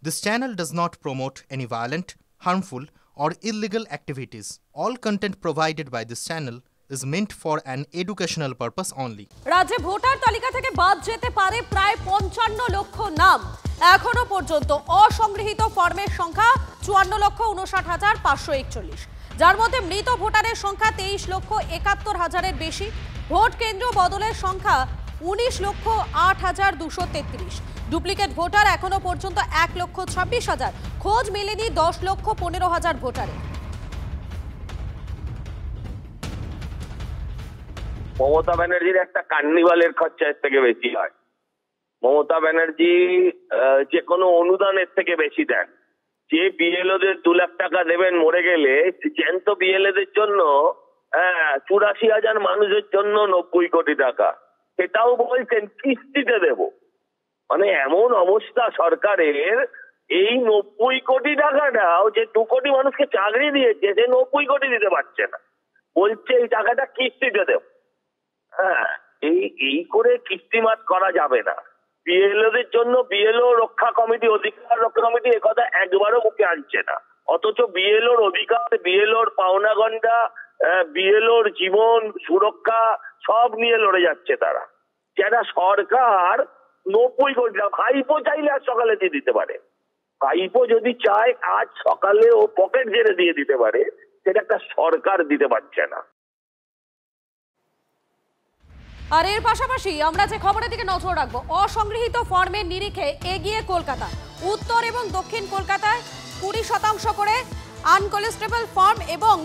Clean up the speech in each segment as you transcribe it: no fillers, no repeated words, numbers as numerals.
This channel does not promote any violent, harmful, or illegal activities. All content provided by this channel is meant for an educational purpose only. রাজ্যে voter তালিকা থেকে বাদ যেতে পারে প্রায় 55 লক্ষ নাম। এখনো পর্যন্ত অসংগৃহীত ফর্মের সংখ্যা 54,59,541, যার মধ্যে মৃত ভোটারের সংখ্যা 23,71,000-এর বেশি। ভোট কেন্দ্র বদলের সংখ্যা 19,08,233। ডুপ্লিকেট ভোটার এখনো পর্যন্ত 1,26,000। খোঁজ মেলেনি 10,15,000 ভোটারের। মমতা ব্যানার্জির একটা কার্নিভালের খরচা এর থেকে বেশি হয়। মমতা ব্যানার্জি যে কোনো অনুদানের থেকে বেশি দেন। যে বিএলওদের 2 লাখ টাকা দেবেন মরে গেলে, জ্যান্ত বিএলওদের জন্য 84,000 মানুষের জন্য 90 কোটি টাকা, সেটাও বলছেন কিস্তিতে দেব। মানে এমন অবস্থা সরকারের, এই 90 কোটি টাকাটাও যে 2 কোটি মানুষকে চাকরি দিয়েছে, সে 90 কোটি দিতে পারছে না, বলছে এই টাকাটা কিস্তিতে দেব। এই করে কিস্তিমাত করা যাবে না। বিএলওদের জন্য বিএলও রক্ষা কমিটি, অধিকার রক্ষা কমিটি একথা একবারও মুখে আনছে না, অথচ বিএলওর অধিকার, বিএলওর পাওনা গন্ডা, বিএলওর জীবন সুরক্ষা সব নিয়ে লড়ে যাচ্ছে তারা। যারা সরকার 90 কোটি টাকা, ভাইপো চাইলে আজ সকালে দিয়ে দিতে পারে। ভাইপো যদি চায় আজ সকালে ও পকেট জেরে দিয়ে দিতে পারে, সেটা একটা সরকার দিতে পারছে না। আর এর পাশাপাশি আমরা যে খবরের দিকে নজর রাখবো, অসংগৃহীত ফর্মের নিরিখে এগিয়ে কলকাতা। উত্তর এবং দক্ষিণ কলকাতায় 20% করে আনকনস্টেবল ফর্ম এবং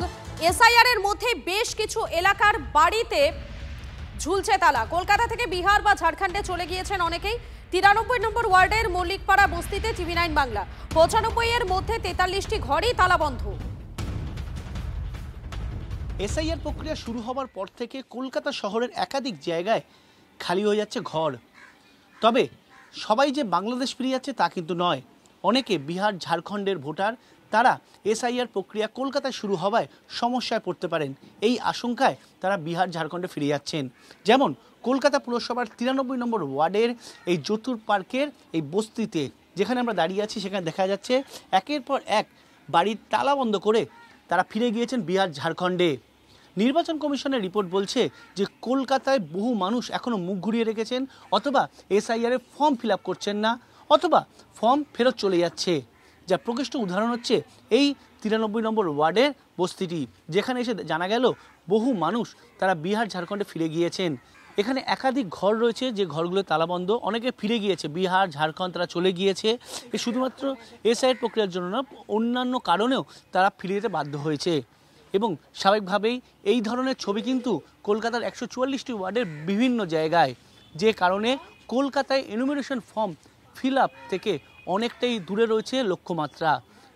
এসআইআর এর মধ্যে বেশ কিছু এলাকার বাড়িতে ঝুলছে তালা। কলকাতা থেকে বিহার বা ঝাড়খণ্ডে চলে গিয়েছেন অনেকেই। 93 নম্বর ওয়ার্ডের মল্লিকপাড়া বস্তিতে TV9 বাংলা। 95 এর মধ্যে 43টি ঘরই তালাবন্ধ। এসআইআর প্রক্রিয়া শুরু হবার পর থেকে কলকাতা শহরের একাধিক জায়গায় খালি হয়ে যাচ্ছে ঘর। তবে সবাই যে বাংলাদেশ ফিরে যাচ্ছে তা কিন্তু নয়। অনেকে বিহার ঝাড়খণ্ডের ভোটার, তারা এসআইআর প্রক্রিয়া কলকাতায় শুরু হওয়ায় সমস্যায় পড়তে পারেন, এই আশঙ্কায় তারা বিহার ঝাড়খণ্ডে ফিরে যাচ্ছেন। যেমন কলকাতা পুরসভার 93 নম্বর ওয়ার্ডের এই জ্যোতুর পার্কের এই বস্তিতে যেখানে আমরা দাঁড়িয়ে আছি, সেখানে দেখা যাচ্ছে একের পর এক বাড়ির তালা বন্ধ করে তারা ফিরে গিয়েছেন বিহার ঝাড়খণ্ডে। নির্বাচন কমিশনের রিপোর্ট বলছে যে কলকাতায় বহু মানুষ এখনও মুখ ঘুরিয়ে রেখেছেন, অথবা এসআইআরের ফর্ম ফিল আপ করছেন না, অথবা ফর্ম ফেরত চলে যাচ্ছে। যার প্রকৃষ্ট উদাহরণ হচ্ছে এই 93 নম্বর ওয়ার্ডের বস্তিটি, যেখানে এসে জানা গেল বহু মানুষ তারা বিহার ঝাড়খণ্ডে ফিরে গিয়েছেন। এখানে একাধিক ঘর রয়েছে যে ঘরগুলো তালাবন্ধ। অনেকে ফিরে গিয়েছে বিহার ঝাড়খণ্ড, তারা চলে গিয়েছে। এই শুধুমাত্র এসআইআর প্রক্রিয়ার জন্য না, অন্যান্য কারণেও তারা ফিরে যেতে বাধ্য হয়েছে। এবং স্বাভাবিকভাবেই এই ধরনের ছবি কিন্তু কলকাতার 144টি ওয়ার্ডের বিভিন্ন জায়গায়, যে কারণে কলকাতায় এনুমেরেশন ফর্ম ফিল আপ থেকে অনেকটাই দূরে রয়েছে লক্ষ্যমাত্রা।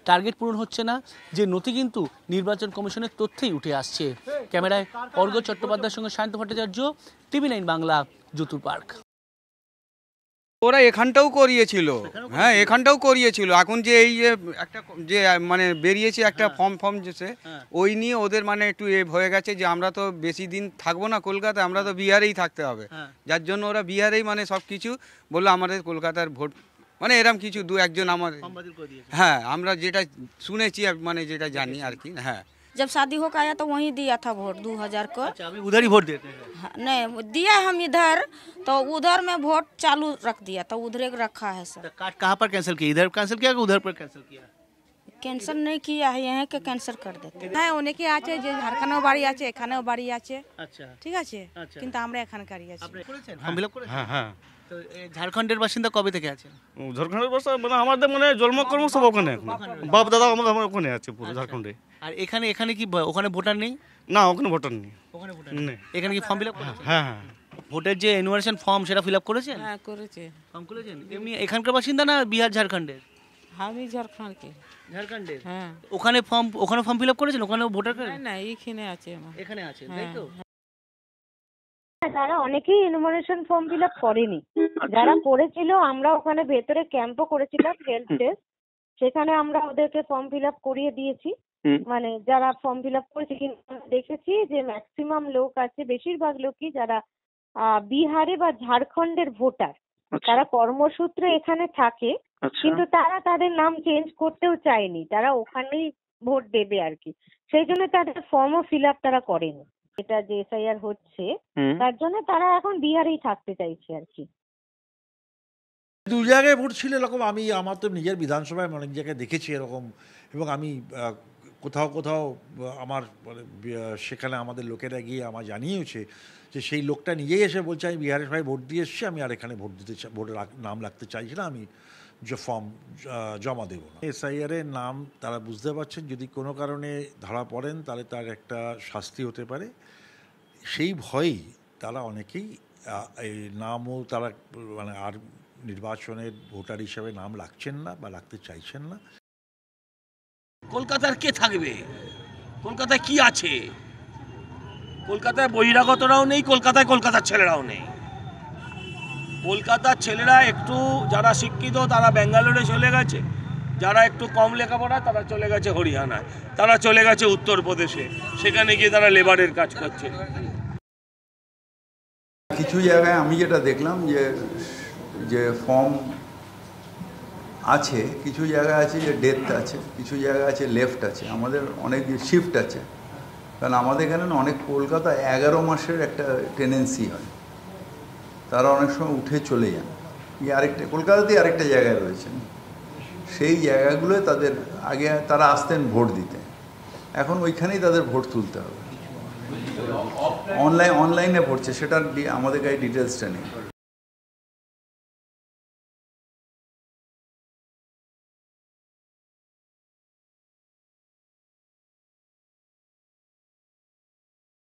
টার্গেট পূরণ হচ্ছে না, যে নথি কিন্তু নির্বাচন কমিশনের তথ্যেই উঠে আসছে। ক্যামেরায় অর্ঘ চট্টোপাধ্যায়ের সঙ্গে সায়ন্ত ভট্টাচার্য, TV9 বাংলা, জ্যোতুর পার্ক। ওরা এখানটাও করিয়েছিল, হ্যাঁ এখানটাও করিয়েছিল। এখন যে এই যে একটা যে মানে বেরিয়েছে একটা ফর্ম যেছে, ওই নিয়ে ওদের মানে একটু হয়ে গেছে যে আমরা তো বেশি দিন থাকবো না কলকাতায়, আমরা তো বিহারেই থাকতে হবে। যার জন্য ওরা বিহারেই মানে সব কিছু বললো, আমাদের কলকাতার ভোট মানে এরম কিছু 2-1 জন আমাদের, হ্যাঁ আমরা যেটা শুনেছি মানে যেটা জানি আর কি। হ্যাঁ, जब शादी होकर आया तो वहीं दिया था वोट 2000 को। अच्छा, अभी उधर ही वोट देते हैं? नहीं दिया हम इधर, तो उधर में वोट चालू रख दिया, तो उधर एक रखा है सर। कार्ड कहाँ पर कैंसिल किया? इधर कैंसिल किया कि उधर पर कैंसिल किया? कैंसिल नहीं किया है, यहाँ के कैंसिल कर देते हैं। হ্যাঁ অনেকে আছে যে ঝাড়খণ্ডেও বাড়ি আছে, এখানেও বাড়ি আছে, আচ্ছা ঠিক আছে, কিন্তু আমরা এখানকারই আছি। আপনি করেছেন ফর্ম ফিল আপ করেছেন? হ্যাঁ হ্যাঁ, তো ঝাড়খণ্ডের বাসিন্দা কবে থেকে আছেন? ঝাড়খণ্ডের বর্ষা মানে আমাদের মানে জন্মকর্ম সব ওখানে, বাপ দাদা আমাদের ওখানে আছে পুরো ঝাড়খণ্ডে। আর এখানে কি ওখানে ভোটার নেই? না, ওখানে ভোটার নেই। ওখানে ভোটার নেই। এখানে কি ফর্ম ফিল আপ করেছেন? হ্যাঁ হ্যাঁ, ভোটের যে এনুমারেশন ফর্ম সেটা ফিল আপ করেছেন? হ্যাঁ করেছে। ফর্ম করেছেন? এমনি এখানকার বাসিন্দা না বিহার ঝাড়খণ্ডের? আমি ঝাড়খণ্ড কে। ঝাড়খণ্ডের? হ্যাঁ। ওখানে ফর্ম ফিল আপ করেছেন? ওখানে ভোটার কার্ড? না এইখানে আছে আমার। এখানে আছে, তাই তো? তারা অনেকেই এনুমারেশন ফর্ম ফিল আপ করেনি। যারা করেছিল, আমরা ওখানে ভেতরে ক্যাম্পও করেছিলাম, হেল্প ডেস্ক, সেখানে আমরা ওদেরকে ফর্ম ফিল আপ করিয়ে দিয়েছি। মানে যারা ফর্ম ফিল আপ করেছে, কিন্তু দেখেছি যে ম্যাক্সিমাম লোক আছে, বেশিরভাগ লোকই যারা বিহারে বা ঝাড়খণ্ডের ভোটার, তারা কর্মসূত্রে এখানে থাকে, কিন্তু তারা তাদের নাম চেঞ্জ করতেও চায়নি, তারা ওখানেই ভোট দেবে আর কি। সেই জন্য তাদের ফর্মও ফিল আপ তারা করেনি। এটা যে এসআইআর হচ্ছে তার জন্য তারা এখন বিহারেই থাকতে চাইছে আর কি। দু জায়গায় ভোট ছিল এরকম, আমি আমার তো নিজের বিধানসভায় অনেক জায়গায় দেখেছি এরকম, এবং আমি কোথাও কোথাও আমার সেখানে আমাদের লোকেরা গিয়ে আমার জানিয়েছে যে সেই লোকটা নিজেই এসে বলছে আমি বিহারের সবাই ভোট দিয়ে এসেছি, আমি আর এখানে ভোট দিতে ভোটের নাম রাখতে চাইছি না, আমি যে ফর্ম জমা দেবো না। এসআইআরের নাম তারা বুঝতে পারছেন যদি কোনো কারণে ধরা পড়েন তাহলে তার একটা শাস্তি হতে পারে, সেই ভয়েই তারা অনেকেই এই নামও তারা মানে আর নির্বাচনের ভোটার হিসেবে নাম রাখছেন না বা রাখতে চাইছেন না। কলকাতার কে থাকবে? কলকাতায় কি আছে? কলকাতায় বহিরাগতরাও নেই, কলকাতার ছেলেরাও নেই। কলকাতার ছেলেরা একটু যারা শিক্ষিত তারা ব্যাঙ্গালোরে চলে গেছে, যারা একটু কম লেখাপড়া তারা চলে গেছে হরিয়ানায়, তারা চলে গেছে উত্তরপ্রদেশে, সেখানে গিয়ে তারা লেবারের কাজ করছে। কিছু জায়গায় আমি যেটা দেখলাম যে ফর্ম আছে, কিছু জায়গা আছে যে ডেথ আছে, কিছু জায়গা আছে লেফট আছে, আমাদের অনেক শিফট আছে। কারণ আমাদের এখানে অনেক কলকাতা 11 মাসের একটা টেন্ডেন্সি হয়, তারা অনেক সময় উঠে চলে যান, আরেকটা কলকাতাতেই আরেকটা জায়গায় রয়েছেন, সেই জায়গাগুলোয় তাদের আগে তারা আসতেন ভোট দিতে, এখন ওইখানেই তাদের ভোট তুলতে হবে। অনলাইনে ভরছে, সেটার আমাদের কাছে ডিটেলসটা নেই।